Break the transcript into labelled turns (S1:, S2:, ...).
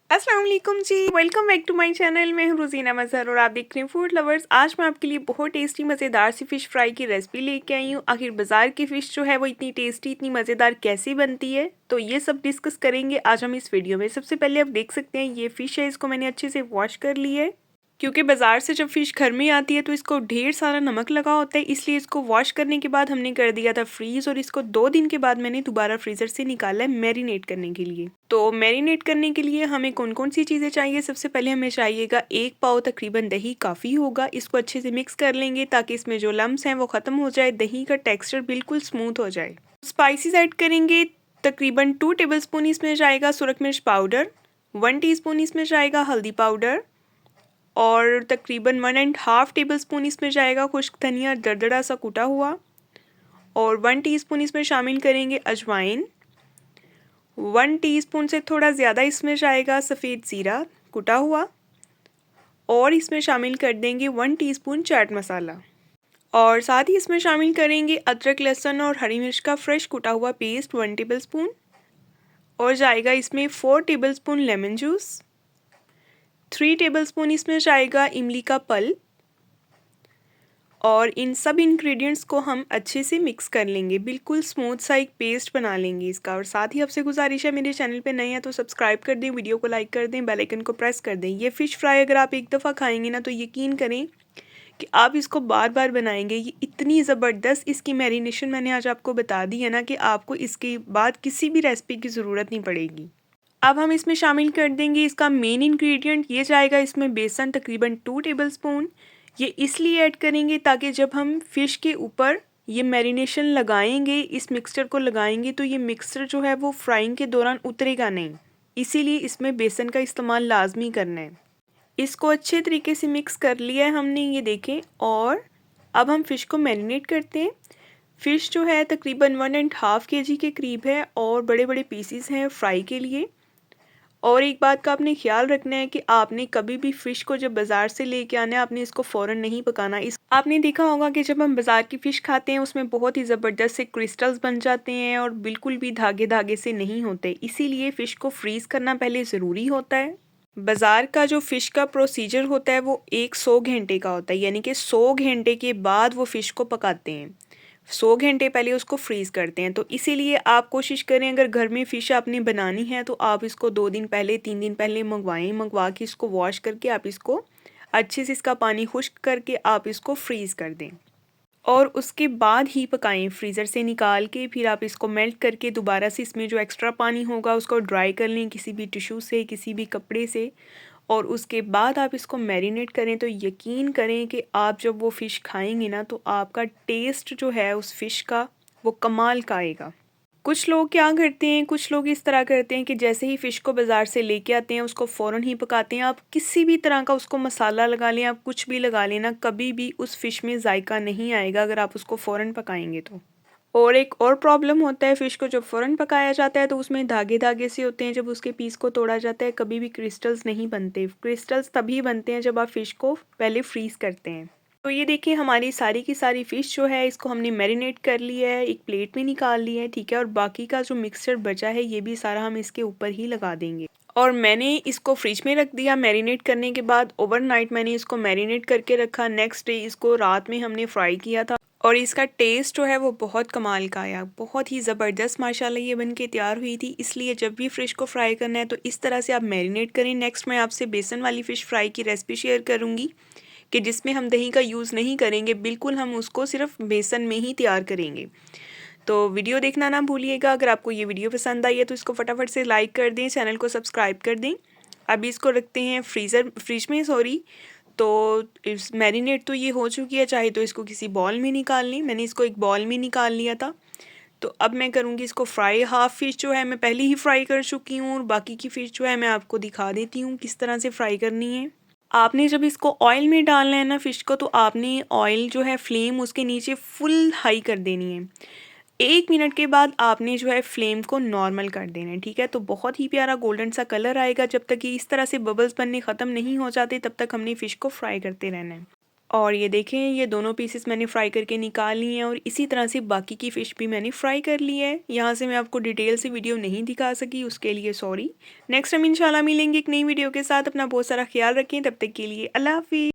S1: अस्सलाम वालेकुम जी, welcome back to my channel. मैं हूँ रोज़ीना मज़हर और आप देख रहे हैं फूड लवर्स। आज मैं आपके लिए बहुत टेस्टी मज़ेदार सी फ़िश फ्राई की रेसिपी लेके आई हूँ। आखिर बाज़ार की फ़िश जो है वो इतनी टेस्टी, इतनी मज़ेदार कैसे बनती है, तो ये सब डिस्कस करेंगे आज हम इस वीडियो में। सबसे पहले आप देख सकते हैं ये फ़िश है, इसको मैंने अच्छे से वॉश कर लिया है, क्योंकि बाज़ार से जब फ़िश घर में आती है तो इसको ढेर सारा नमक लगा होता है, इसलिए इसको वॉश करने के बाद हमने कर दिया था फ्रीज़ और इसको 2 दिन के बाद मैंने दोबारा फ्रीज़र से निकाला है मैरिनेट करने के लिए। तो मैरिनेट करने के लिए हमें कौन-कौन सी चीज़ें चाहिए, सबसे पहले हमें चाहिएगा 1 पाव तकरीबन दही काफ़ी होगा। इसको अच्छे से मिक्स कर लेंगे ताकि इसमें जो लम्स हैं वो ख़त्म हो जाए, दही का टेक्सचर बिल्कुल स्मूथ हो जाए। स्पाइसेस ऐड करेंगे, तकरीबन 2 टेबलस्पून इसमें जाएगा सुरख मिर्च पाउडर, 1 टीस्पून इसमें जाएगा हल्दी पाउडर और तकरीबन 1 एंड हाफ टेबलस्पून इसमें जाएगा खुश्क धनिया दरदरा सा कूटा हुआ और 1 टीस्पून इसमें शामिल करेंगे अजवाइन, 1 टीस्पून से थोड़ा ज़्यादा इसमें जाएगा सफ़ेद ज़ीरा कुटा हुआ और इसमें शामिल कर देंगे 1 टीस्पून चाट मसाला और साथ ही इसमें शामिल करेंगे अदरक लहसुन और हरी मिर्च का फ्रेश कुटा हुआ पेस्ट 1 टेबलस्पून और जाएगा इसमें 4 टेबलस्पून लेमन जूस, 3 टेबलस्पून इसमें जाएगा इमली का पल्प और इन सब इंग्रेडिएंट्स को हम अच्छे से मिक्स कर लेंगे, बिल्कुल स्मूथ सा एक पेस्ट बना लेंगे इसका। और साथ ही आपसे गुजारिश है, मेरे चैनल पे नए हैं तो सब्सक्राइब कर दें, वीडियो को लाइक कर दें, बेल आइकन को प्रेस कर दें। ये फ़िश फ्राई अगर आप एक दफ़ा खाएंगे ना तो यकीन करें कि आप इसको बार बार बनाएंगे। ये इतनी ज़बरदस्त इसकी मैरिनेशन मैंने आज आपको बता दी है ना कि आपको इसके बाद किसी भी रेसिपी की ज़रूरत नहीं पड़ेगी। अब हम इसमें शामिल कर देंगे इसका मेन इंग्रेडिएंट, ये जाएगा इसमें बेसन तकरीबन 2 टेबलस्पून। ये इसलिए ऐड करेंगे ताकि जब हम फ़िश के ऊपर ये मैरिनेशन लगाएंगे, इस मिक्सचर को लगाएंगे तो ये मिक्सचर जो है वो फ्राइंग के दौरान उतरेगा नहीं, इसीलिए इसमें बेसन का इस्तेमाल लाजमी करना है। इसको अच्छे तरीके से मिक्स कर लिया है हमने, ये देखें। और अब हम फ़िश को मैरिनेट करते हैं। फ़िश जो है तकरीबन 1 एंड हाफ केजी के करीब है और बड़े बड़े पीसीस हैं फ्राई के लिए। और एक बात का आपने ख्याल रखना है कि आपने कभी भी फ़िश को जब बाज़ार से लेके आना है, आपने इसको फ़ौरन नहीं पकाना। इस आपने देखा होगा कि जब हम बाज़ार की फ़िश खाते हैं उसमें बहुत ही ज़बरदस्त से क्रिस्टल्स बन जाते हैं और बिल्कुल भी धागे धागे से नहीं होते, इसीलिए फ़िश को फ्रीज़ करना पहले ज़रूरी होता है। बाज़ार का जो फ़िश का प्रोसीजर होता है वो 100 घंटे का होता है, यानी कि 100 घंटे के बाद वो फ़िश को पकाते हैं। 100 घंटे पहले उसको फ्रीज़ करते हैं, तो इसीलिए आप कोशिश करें अगर घर में फ़िश आपने बनानी है तो आप इसको 2 दिन पहले 3 दिन पहले मंगवा के इसको वॉश करके आप इसको अच्छे से इसका पानी खुश्क करके आप इसको फ्रीज़ कर दें और उसके बाद ही पकाएं। फ्रीज़र से निकाल के फिर आप इसको मेल्ट करके दोबारा से इसमें जो एक्स्ट्रा पानी होगा उसको ड्राई कर लें किसी भी टिश्यू से, किसी भी कपड़े से, और उसके बाद आप इसको मैरिनेट करें। तो यकीन करें कि आप जब वो फ़िश खाएंगे ना तो आपका टेस्ट जो है उस फ़िश का वो कमाल का आएगा। कुछ लोग क्या करते हैं, कुछ लोग इस तरह करते हैं कि जैसे ही फ़िश को बाज़ार से लेके आते हैं उसको फ़ौरन ही पकाते हैं। आप किसी भी तरह का उसको मसाला लगा लें, आप कुछ भी लगा लें ना, कभी भी उस फ़िश में जायका नहीं आएगा अगर आप उसको फ़ौरन पकाएंगे तो। और एक और प्रॉब्लम होता है, फ़िश को जब फ़ौरन पकाया जाता है तो उसमें धागे-धागे से होते हैं, जब उसके पीस को तोड़ा जाता है कभी भी क्रिस्टल्स नहीं बनते। क्रिस्टल्स तभी बनते हैं जब आप फ़िश को पहले फ्रीज़ करते हैं। तो ये देखिए हमारी सारी की सारी फ़िश जो है इसको हमने मैरिनेट कर लिया है, एक प्लेट में निकाल लिया है, ठीक है। और बाकी का जो मिक्सचर बचा है ये भी सारा हम इसके ऊपर ही लगा देंगे। और मैंने इसको फ्रिज में रख दिया मैरिनेट करने के बाद, ओवरनाइट मैंने इसको मैरिनेट करके रखा। नेक्स्ट डे इसको रात में हमने फ्राई किया था और इसका टेस्ट जो है वो बहुत कमाल का आया, बहुत ही ज़बरदस्त माशाल्लाह ये बन के तैयार हुई थी। इसलिए जब भी फ़िश को फ्राई करना है तो इस तरह से आप मैरिनेट करें। नेक्स्ट मैं आपसे बेसन वाली फ़िश फ्राई की रेसिपी शेयर करूँगी कि जिसमें हम दही का यूज़ नहीं करेंगे, बिल्कुल हम उसको सिर्फ बेसन में ही तैयार करेंगे। तो वीडियो देखना ना भूलिएगा। अगर आपको ये वीडियो पसंद आई है तो इसको फटाफट से लाइक कर दें, चैनल को सब्सक्राइब कर दें। अभी इसको रखते हैं फ्रिज में तो इस मैरिनेट तो ये हो चुकी है, चाहे तो इसको किसी बॉल में निकाल लें। मैंने इसको एक बॉल में निकाल लिया था। तो अब मैं करूँगी इसको फ्राई। हाफ़ फ़िश जो है मैं पहले ही फ्राई कर चुकी हूँ और बाकी की फ़िश जो है मैं आपको दिखा देती हूँ किस तरह से फ्राई करनी है। आपने जब इसको ऑयल में डालना है ना फ़िश को, तो आपने ऑयल जो है फ्लेम उसके नीचे फुल हाई कर देनी है। 1 मिनट के बाद आपने जो है फ्लेम को नॉर्मल कर देना है, ठीक है। तो बहुत ही प्यारा गोल्डन सा कलर आएगा, जब तक कि इस तरह से बबल्स बनने ख़त्म नहीं हो जाते तब तक हमने फ़िश को फ्राई करते रहना है। और ये देखें, ये दोनों पीसेस मैंने फ्राई करके निकाल लिए हैं और इसी तरह से बाकी की फ़िश भी मैंने फ्राई कर ली है। यहाँ से मैं आपको डिटेल से वीडियो नहीं दिखा सकी, उसके लिए सॉरी। नेक्स्ट हम इंशाल्लाह मिलेंगे एक नई वीडियो के साथ। अपना बहुत सारा ख्याल रखें, तब तक के लिए अल्लाह हाफ़िज़।